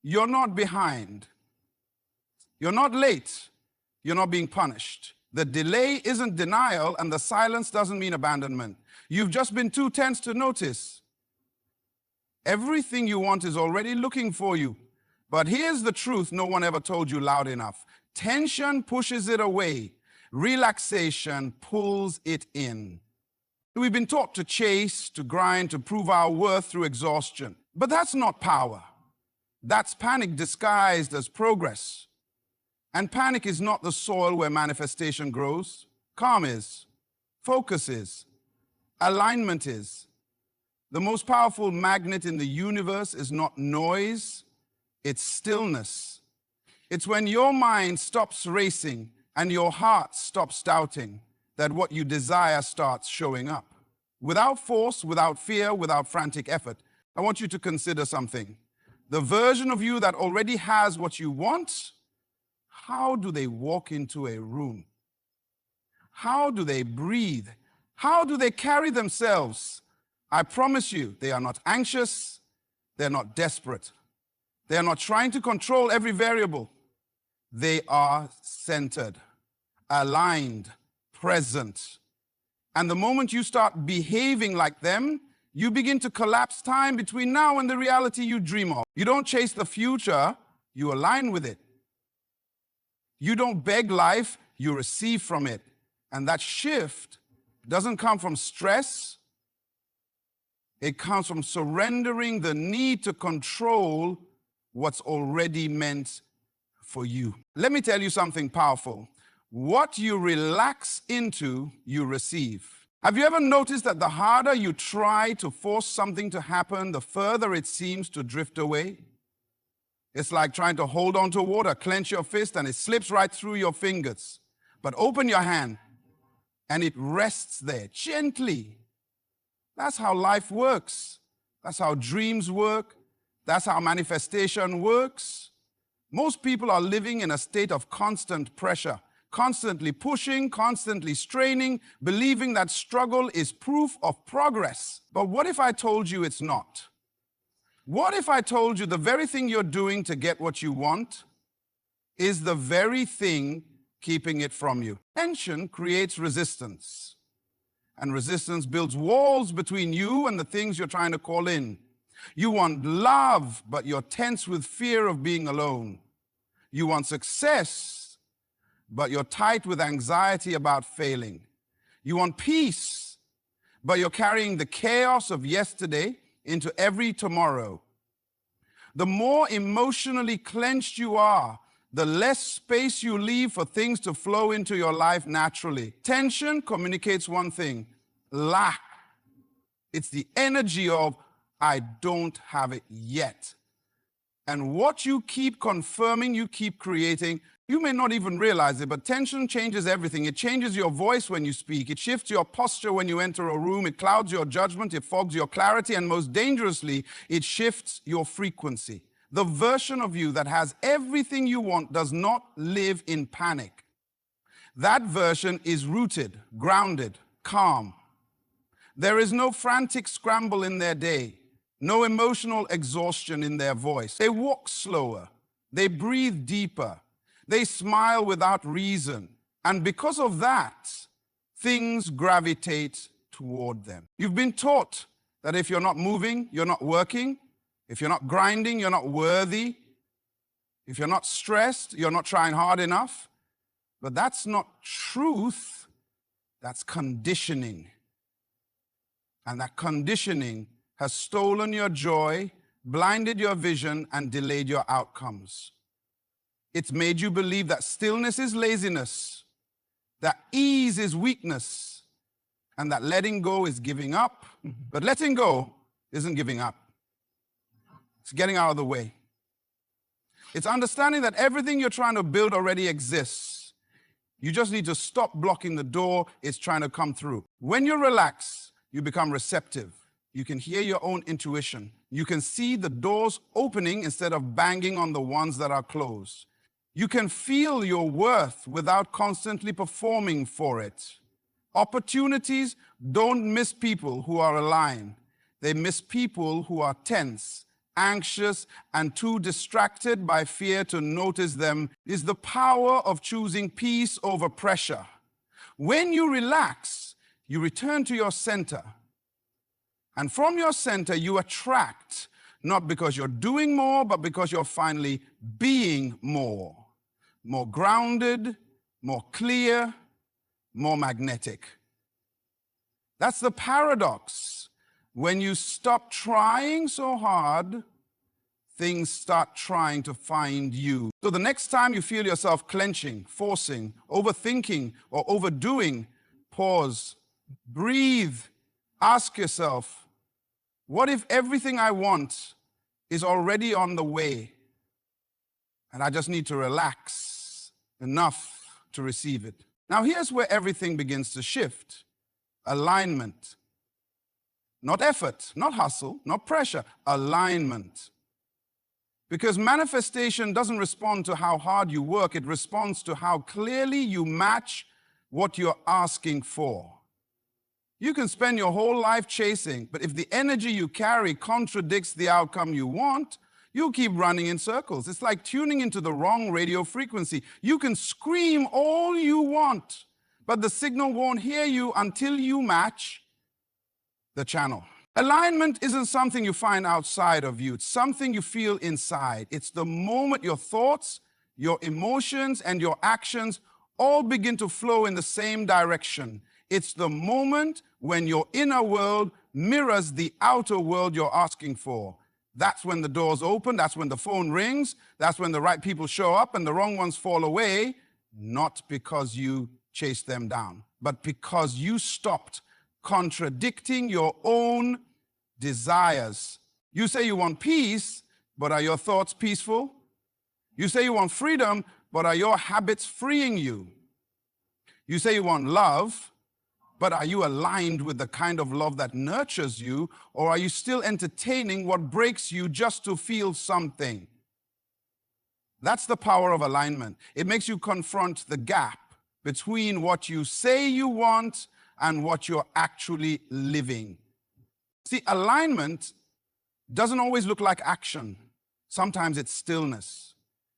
You're not behind. You're not late. You're not being punished. The delay isn't denial, and the silence doesn't mean abandonment. You've just been too tense to notice. Everything you want is already looking for you. But here's the truth no one ever told you loud enough. Tension pushes it away. Relaxation pulls it in. We've been taught to chase, to grind, to prove our worth through exhaustion. But that's not power. That's panic disguised as progress. And panic is not the soil where manifestation grows. Calm is. Focus is. Alignment is. The most powerful magnet in the universe is not noise, it's stillness. It's when your mind stops racing and your heart stops doubting that what you desire starts showing up. Without force, without fear, without frantic effort. I want you to consider something. The version of you that already has what you want, how do they walk into a room? How do they breathe? How do they carry themselves? I promise you, they are not anxious, they're not desperate. They are not trying to control every variable. They are centered, aligned, present. And the moment you start behaving like them, you begin to collapse time between now and the reality you dream of. You don't chase the future, you align with it. You don't beg life, you receive from it. And that shift doesn't come from stress. It comes from surrendering the need to control what's already meant for you. Let me tell you something powerful. What you relax into, you receive. Have you ever noticed that the harder you try to force something to happen, the further it seems to drift away? It's like trying to hold on to water, clench your fist, and it slips right through your fingers. But open your hand, and it rests there gently. That's how life works. That's how dreams work. That's how manifestation works. Most people are living in a state of constant pressure, constantly pushing, constantly straining, believing that struggle is proof of progress. But what if I told you it's not? What if I told you the very thing you're doing to get what you want is the very thing keeping it from you? Tension creates resistance. And resistance builds walls between you and the things you're trying to call in. You want love, but you're tense with fear of being alone. You want success, but you're tight with anxiety about failing. You want peace, but you're carrying the chaos of yesterday into every tomorrow. The more emotionally clenched you are, the less space you leave for things to flow into your life naturally. Tension communicates one thing: lack. It's the energy of, I don't have it yet. And what you keep confirming, you keep creating. You may not even realize it, but tension changes everything. It changes your voice when you speak. It shifts your posture when you enter a room. It clouds your judgment. It fogs your clarity. And most dangerously, it shifts your frequency. The version of you that has everything you want does not live in panic. That version is rooted, grounded, calm. There is no frantic scramble in their day, no emotional exhaustion in their voice. They walk slower, they breathe deeper, they smile without reason. And because of that, things gravitate toward them. You've been taught that if you're not moving, you're not working. If you're not grinding, you're not worthy. If you're not stressed, you're not trying hard enough. But that's not truth, that's conditioning. And that conditioning has stolen your joy, blinded your vision, and delayed your outcomes. It's made you believe that stillness is laziness, that ease is weakness, and that letting go is giving up. But letting go isn't giving up. It's getting out of the way. It's understanding that everything you're trying to build already exists. You just need to stop blocking the door it's trying to come through. When you relax, you become receptive. You can hear your own intuition. You can see the doors opening instead of banging on the ones that are closed. You can feel your worth without constantly performing for it. Opportunities don't miss people who are aligned. They miss people who are tense, anxious, and too distracted by fear to notice them is the power of choosing peace over pressure. When you relax, you return to your center. And from your center, you attract, not because you're doing more, but because you're finally being more. More grounded, more clear, more magnetic. That's the paradox. When you stop trying so hard, things start trying to find you. So the next time you feel yourself clenching, forcing, overthinking, or overdoing, pause, breathe, ask yourself, what if everything I want is already on the way and I just need to relax enough to receive it? Now here's where everything begins to shift. Alignment. Not effort, not hustle, not pressure, alignment. Because manifestation doesn't respond to how hard you work, it responds to how clearly you match what you're asking for. You can spend your whole life chasing, but if the energy you carry contradicts the outcome you want, you'll keep running in circles. It's like tuning into the wrong radio frequency. You can scream all you want, but the signal won't hear you until you match the channel. Alignment isn't something you find outside of you. It's something you feel inside. It's the moment your thoughts, your emotions, and your actions all begin to flow in the same direction. It's the moment when your inner world mirrors the outer world you're asking for. That's when the doors open, that's when the phone rings, that's when the right people show up and the wrong ones fall away, not because you chased them down, but because you stopped contradicting your own desires. You say you want peace, but are your thoughts peaceful? You say you want freedom, but are your habits freeing you? You say you want love, but are you aligned with the kind of love that nurtures you, or are you still entertaining what breaks you just to feel something? That's the power of alignment. It makes you confront the gap between what you say you want and what you're actually living. See, alignment doesn't always look like action. Sometimes it's stillness.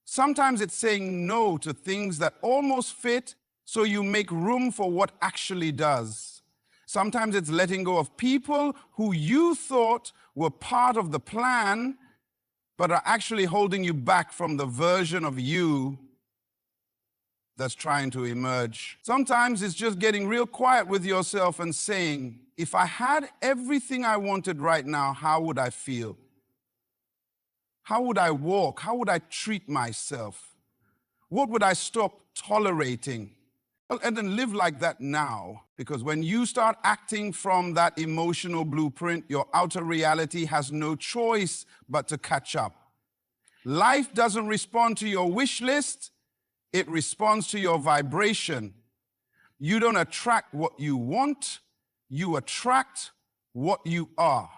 Sometimes it's saying no to things that almost fit so you make room for what actually does. Sometimes it's letting go of people who you thought were part of the plan, but are actually holding you back from the version of you that's trying to emerge. Sometimes it's just getting real quiet with yourself and saying, if I had everything I wanted right now, how would I feel? How would I walk? How would I treat myself? What would I stop tolerating? Well, and then live like that now, because when you start acting from that emotional blueprint, your outer reality has no choice but to catch up. Life doesn't respond to your wish list, it responds to your vibration. You don't attract what you want, you attract what you are.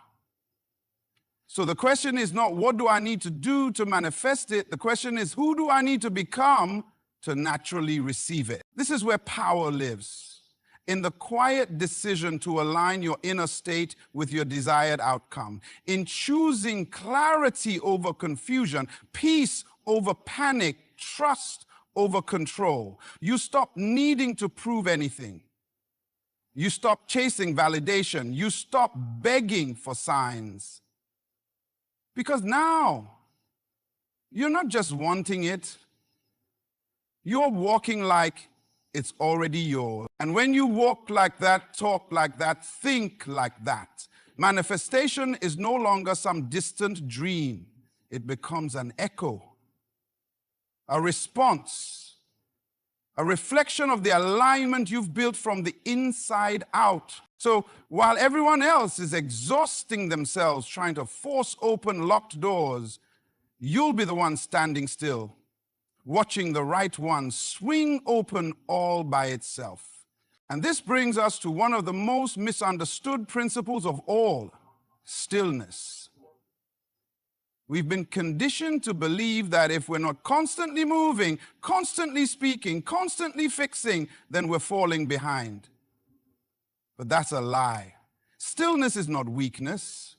So the question is not what do I need to do to manifest it? The question is who do I need to become to naturally receive it? This is where power lives, in the quiet decision to align your inner state with your desired outcome, in choosing clarity over confusion, peace over panic, trust over control. You stop needing to prove anything. You stop chasing validation. You stop begging for signs. Because now, you're not just wanting it, you're walking like it's already yours. And when you walk like that, talk like that, think like that, manifestation is no longer some distant dream. It becomes an echo, a response, a reflection of the alignment you've built from the inside out. So while everyone else is exhausting themselves trying to force open locked doors, you'll be the one standing still, watching the right one swing open all by itself. And this brings us to one of the most misunderstood principles of all, stillness. We've been conditioned to believe that if we're not constantly moving, constantly speaking, constantly fixing, then we're falling behind. But that's a lie. Stillness is not weakness.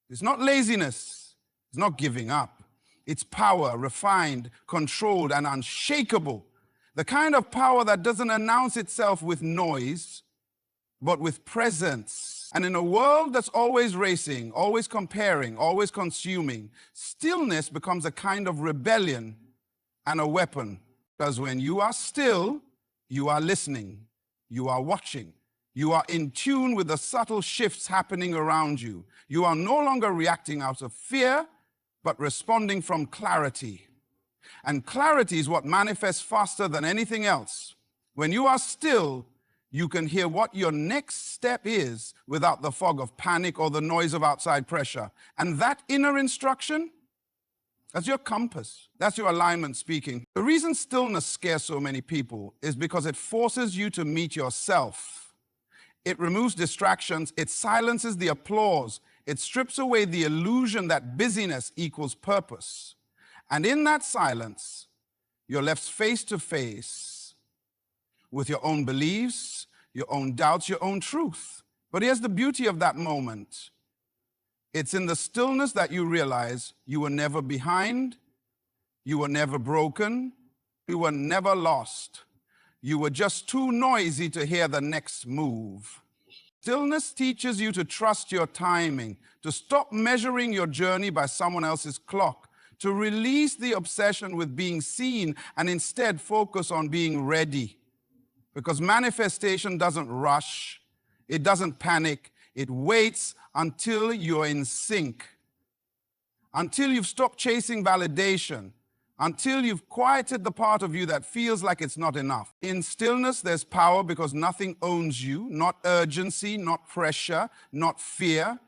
It's not laziness. It's not giving up. It's power, refined, controlled, and unshakable. The kind of power that doesn't announce itself with noise, but with presence. And in a world that's always racing, always comparing, always consuming, stillness becomes a kind of rebellion and a weapon. Because when you are still, you are listening, you are watching, you are in tune with the subtle shifts happening around you. You are no longer reacting out of fear, but responding from clarity. And clarity is what manifests faster than anything else. When you are still, you can hear what your next step is without the fog of panic or the noise of outside pressure. And that inner instruction, that's your compass. That's your alignment speaking. The reason stillness scares so many people is because it forces you to meet yourself. It removes distractions. It silences the applause. It strips away the illusion that busyness equals purpose. And in that silence, you're left face to face with your own beliefs, your own doubts, your own truth. But here's the beauty of that moment. It's in the stillness that you realize you were never behind, you were never broken, you were never lost. You were just too noisy to hear the next move. Stillness teaches you to trust your timing, to stop measuring your journey by someone else's clock, to release the obsession with being seen and instead focus on being ready. Because manifestation doesn't rush, it doesn't panic, it waits until you're in sync, until you've stopped chasing validation, until you've quieted the part of you that feels like it's not enough. In stillness, there's power because nothing owns you, not urgency, not pressure, not fear.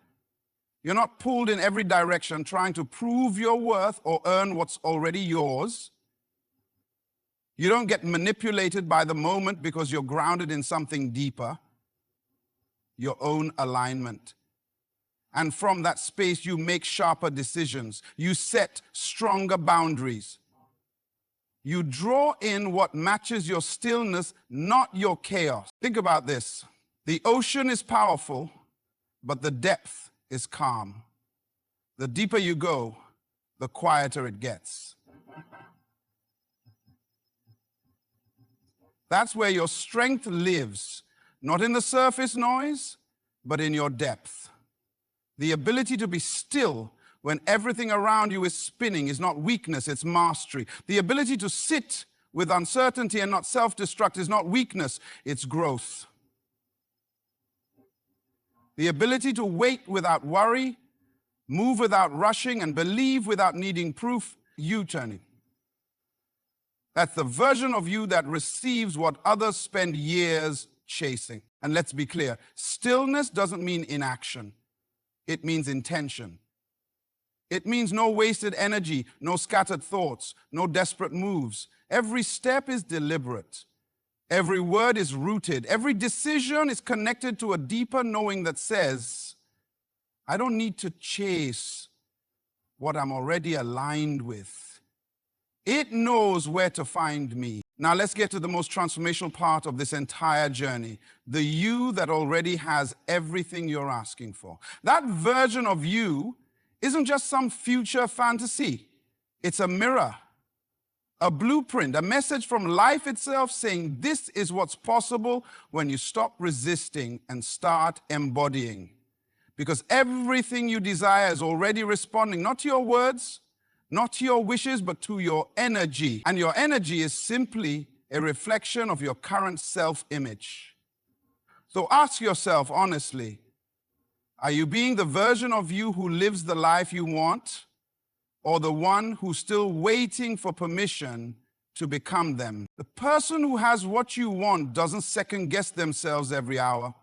You're not pulled in every direction trying to prove your worth or earn what's already yours. You don't get manipulated by the moment because you're grounded in something deeper, your own alignment. And from that space, you make sharper decisions. You set stronger boundaries. You draw in what matches your stillness, not your chaos. Think about this. The ocean is powerful, but the depth is calm. The deeper you go, the quieter it gets. That's where your strength lives, not in the surface noise, but in your depth. The ability to be still when everything around you is spinning is not weakness, it's mastery. The ability to sit with uncertainty and not self-destruct is not weakness, it's growth. The ability to wait without worry, move without rushing, and believe without needing proof, U-turning. That's the version of you that receives what others spend years chasing. And let's be clear, stillness doesn't mean inaction. It means intention. It means no wasted energy, no scattered thoughts, no desperate moves. Every step is deliberate. Every word is rooted. Every decision is connected to a deeper knowing that says, I don't need to chase what I'm already aligned with. It knows where to find me. Now let's get to the most transformational part of this entire journey, the you that already has everything you're asking for. That version of you isn't just some future fantasy. It's a mirror, a blueprint, a message from life itself saying this is what's possible when you stop resisting and start embodying. Because everything you desire is already responding, not to your words, not to your wishes, but to your energy. And your energy is simply a reflection of your current self-image. So ask yourself honestly, are you being the version of you who lives the life you want, or the one who's still waiting for permission to become them? The person who has what you want doesn't second-guess themselves every hour.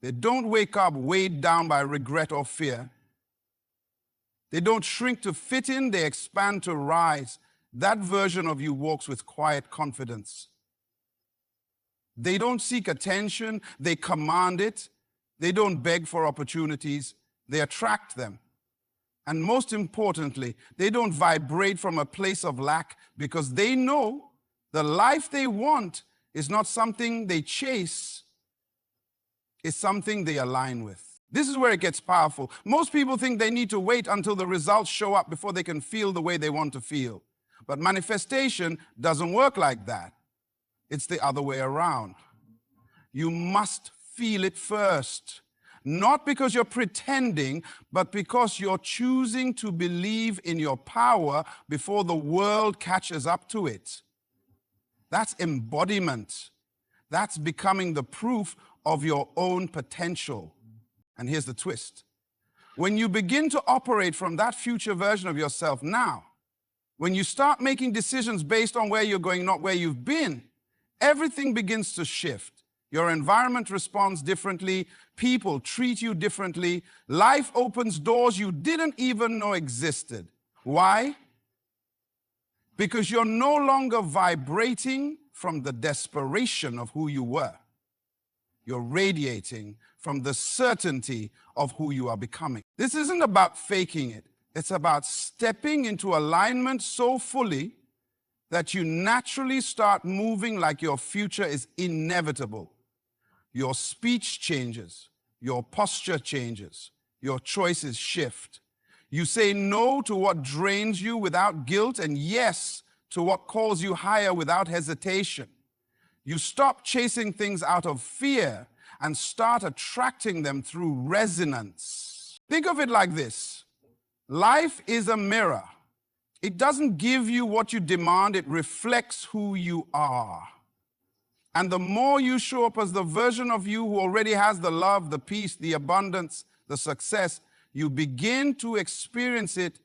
They don't wake up weighed down by regret or fear. They don't shrink to fit in, they expand to rise. That version of you walks with quiet confidence. They don't seek attention, they command it. They don't beg for opportunities, they attract them. And most importantly, they don't vibrate from a place of lack because they know the life they want is not something they chase, it's something they align with. This is where it gets powerful. Most people think they need to wait until the results show up before they can feel the way they want to feel. But manifestation doesn't work like that. It's the other way around. You must feel it first. Not because you're pretending, but because you're choosing to believe in your power before the world catches up to it. That's embodiment. That's becoming the proof of your own potential. And here's the twist. When you begin to operate from that future version of yourself now, when you start making decisions based on where you're going, not where you've been, everything begins to shift. Your environment responds differently. People treat you differently. Life opens doors you didn't even know existed. Why? Because you're no longer vibrating from the desperation of who you were. You're radiating from the certainty of who you are becoming. This isn't about faking it. It's about stepping into alignment so fully that you naturally start moving like your future is inevitable. Your speech changes, your posture changes, your choices shift. You say no to what drains you without guilt and yes to what calls you higher without hesitation. You stop chasing things out of fear and start attracting them through resonance. Think of it like this. Life is a mirror. It doesn't give you what you demand, it reflects who you are. And the more you show up as the version of you who already has the love, the peace, the abundance, the success, you begin to experience it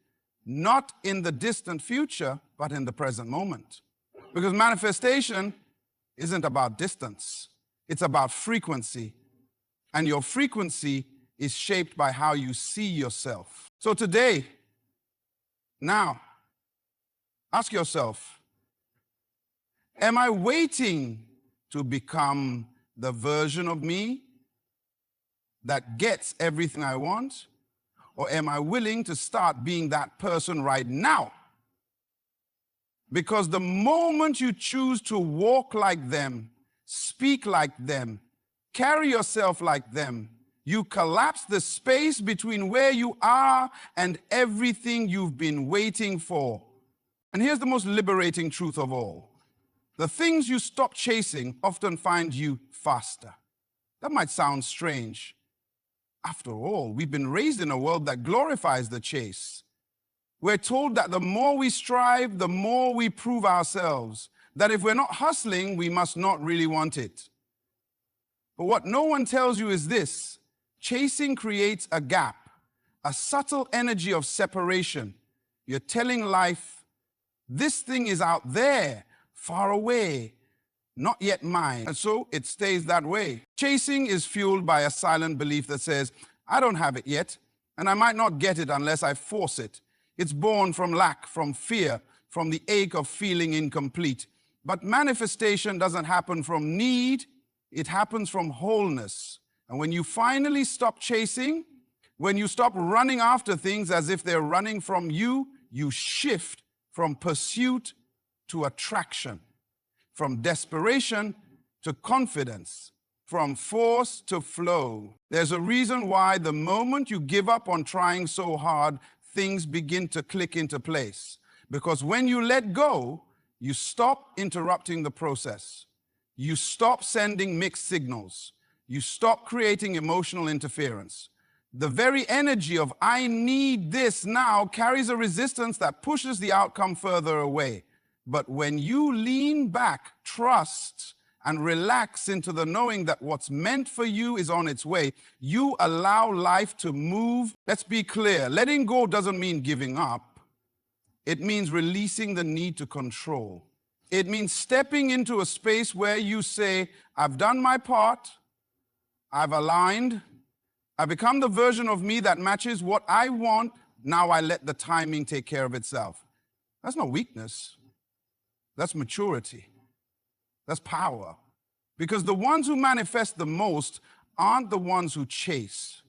not in the distant future, but in the present moment. Because manifestation isn't about distance. It's about frequency. And your frequency is shaped by how you see yourself. So today, now, ask yourself, am I waiting to become the version of me that gets everything I want? Or am I willing to start being that person right now? Because the moment you choose to walk like them, speak like them, carry yourself like them, you collapse the space between where you are and everything you've been waiting for. And here's the most liberating truth of all. The things you stop chasing often find you faster. That might sound strange. After all, we've been raised in a world that glorifies the chase. We're told that the more we strive, the more we prove ourselves. That if we're not hustling, we must not really want it. But what no one tells you is this: chasing creates a gap, a subtle energy of separation. You're telling life, this thing is out there, far away, not yet mine. And so it stays that way. Chasing is fueled by a silent belief that says, I don't have it yet, and I might not get it unless I force it. It's born from lack, from fear, from the ache of feeling incomplete. But manifestation doesn't happen from need, it happens from wholeness. And when you finally stop chasing, when you stop running after things as if they're running from you, you shift from pursuit to attraction, from desperation to confidence, from force to flow. There's a reason why the moment you give up on trying so hard, things begin to click into place. Because when you let go, you stop interrupting the process. You stop sending mixed signals. You stop creating emotional interference. The very energy of I need this now carries a resistance that pushes the outcome further away. But when you lean back, trust, and relax into the knowing that what's meant for you is on its way, you allow life to move. Let's be clear, letting go doesn't mean giving up. It means releasing the need to control. It means stepping into a space where you say, I've done my part, I've aligned, I've become the version of me that matches what I want, now I let the timing take care of itself. That's not weakness. That's maturity. That's power. Because the ones who manifest the most aren't the ones who chase.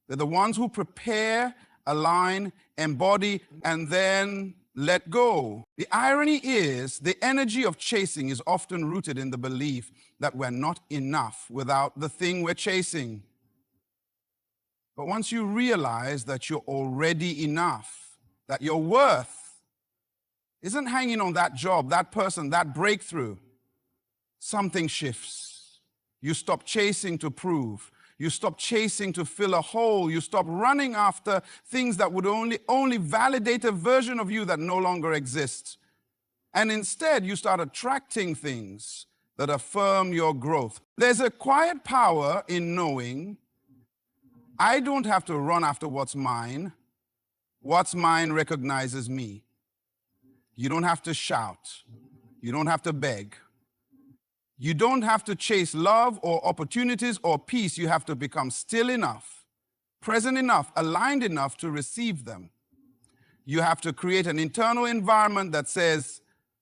They're the ones who prepare, align, embody, and then let go. The irony is, the energy of chasing is often rooted in the belief that we're not enough without the thing we're chasing. But once you realize that you're already enough, that your worth isn't hanging on that job, that person, that breakthrough, something shifts. You stop chasing to prove. You stop chasing to fill a hole. You stop running after things that would only validate a version of you that no longer exists. And instead, you start attracting things that affirm your growth. There's a quiet power in knowing I don't have to run after what's mine. What's mine recognizes me. You don't have to shout. You don't have to beg. You don't have to chase love or opportunities or peace. You have to become still enough, present enough, aligned enough to receive them. You have to create an internal environment that says,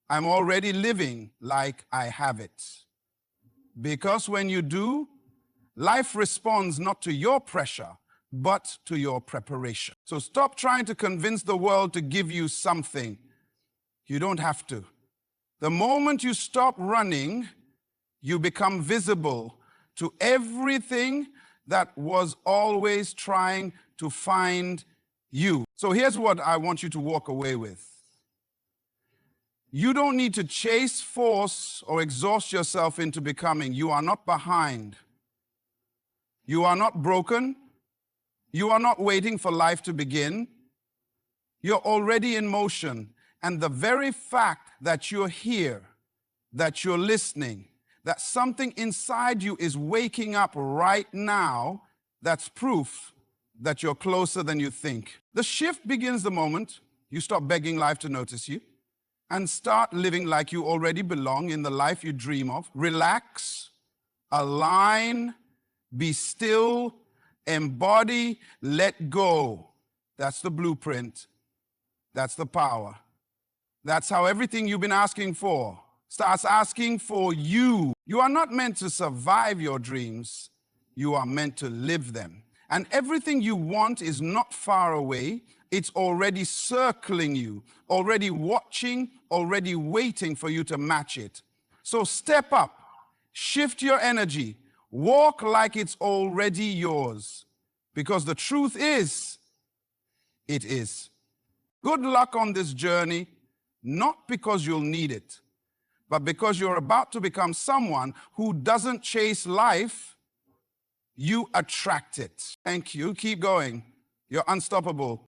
I'm already living like I have it. Because when you do, life responds not to your pressure, but to your preparation. So stop trying to convince the world to give you something. You don't have to. The moment you stop running, you become visible to everything that was always trying to find you. So here's what I want you to walk away with. You don't need to chase, force, or exhaust yourself into becoming. You are not behind. You are not broken. You are not waiting for life to begin. You're already in motion. And the very fact that you're here, that you're listening, that something inside you is waking up right now, that's proof that you're closer than you think. The shift begins the moment you stop begging life to notice you and start living like you already belong in the life you dream of. Relax, align, be still, embody, let go. That's the blueprint. That's the power. That's how everything you've been asking for starts asking for you. You are not meant to survive your dreams. You are meant to live them. And everything you want is not far away. It's already circling you, already watching, already waiting for you to match it. So step up, shift your energy, walk like it's already yours. Because the truth is, it is. Good luck on this journey, not because you'll need it, but because you're about to become someone who doesn't chase life, you attract it. Thank you. Keep going. You're unstoppable.